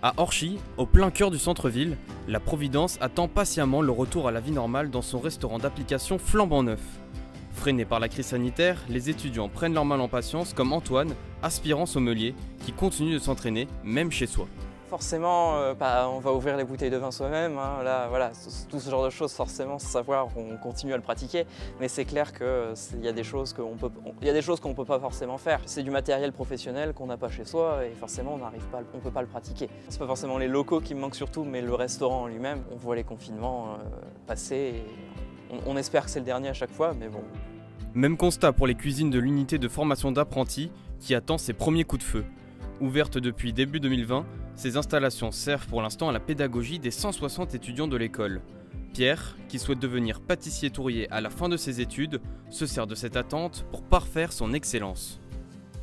À Orchy, au plein cœur du centre-ville, la Providence attend patiemment le retour à la vie normale dans son restaurant d'application flambant neuf. Freinés par la crise sanitaire, les étudiants prennent leur mal en patience comme Antoine, aspirant sommelier, qui continue de s'entraîner même chez soi. Forcément, on va ouvrir les bouteilles de vin soi-même, hein. Là, voilà, tout ce genre de choses, forcément, sans savoir, on continue à le pratiquer. Mais c'est clair qu'il y a des choses qu'on ne peut pas forcément faire. C'est du matériel professionnel qu'on n'a pas chez soi et forcément, on ne peut pas le pratiquer. C'est pas forcément les locaux qui me manquent surtout, mais le restaurant en lui-même. On voit les confinements passer et on espère que c'est le dernier à chaque fois, mais bon. Même constat pour les cuisines de l'unité de formation d'apprentis qui attend ses premiers coups de feu. Ouvertes depuis début 2020, ces installations servent pour l'instant à la pédagogie des 160 étudiants de l'école. Pierre, qui souhaite devenir pâtissier-tourier à la fin de ses études, se sert de cette attente pour parfaire son excellence.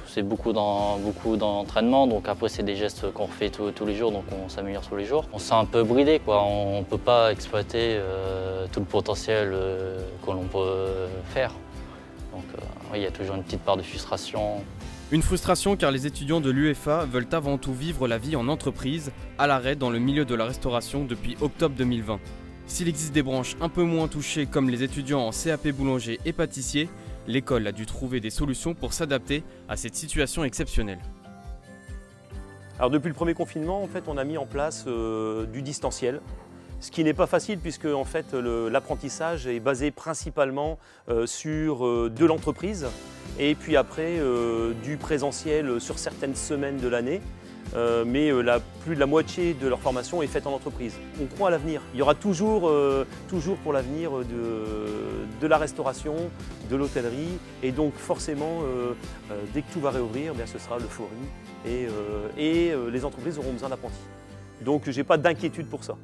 C'est beaucoup d'entraînement, donc après c'est des gestes qu'on refait tous les jours, donc on s'améliore tous les jours. On se sent un peu bridé, quoi. On ne peut pas exploiter tout le potentiel que l'on peut faire. Donc oui, il y a toujours une petite part de frustration. Une frustration car les étudiants de l'UFA veulent avant tout vivre la vie en entreprise, à l'arrêt dans le milieu de la restauration depuis octobre 2020. S'il existe des branches un peu moins touchées comme les étudiants en CAP boulanger et pâtissier, l'école a dû trouver des solutions pour s'adapter à cette situation exceptionnelle. Alors depuis le premier confinement, en fait, on a mis en place du distanciel. Ce qui n'est pas facile puisque en fait, l'apprentissage est basé principalement sur de l'entreprise et puis après du présentiel sur certaines semaines de l'année. Mais plus de la moitié de leur formation est faite en entreprise. On croit à l'avenir. Il y aura toujours pour l'avenir de la restauration, de l'hôtellerie et donc forcément dès que tout va réouvrir, ce sera l'euphorie et les entreprises auront besoin d'apprentis. Donc je n'ai pas d'inquiétude pour ça.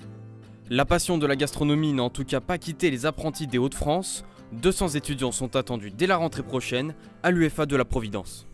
La passion de la gastronomie n'a en tout cas pas quitté les apprentis des Hauts-de-France. 200 étudiants sont attendus dès la rentrée prochaine à l'UFA de la Providence.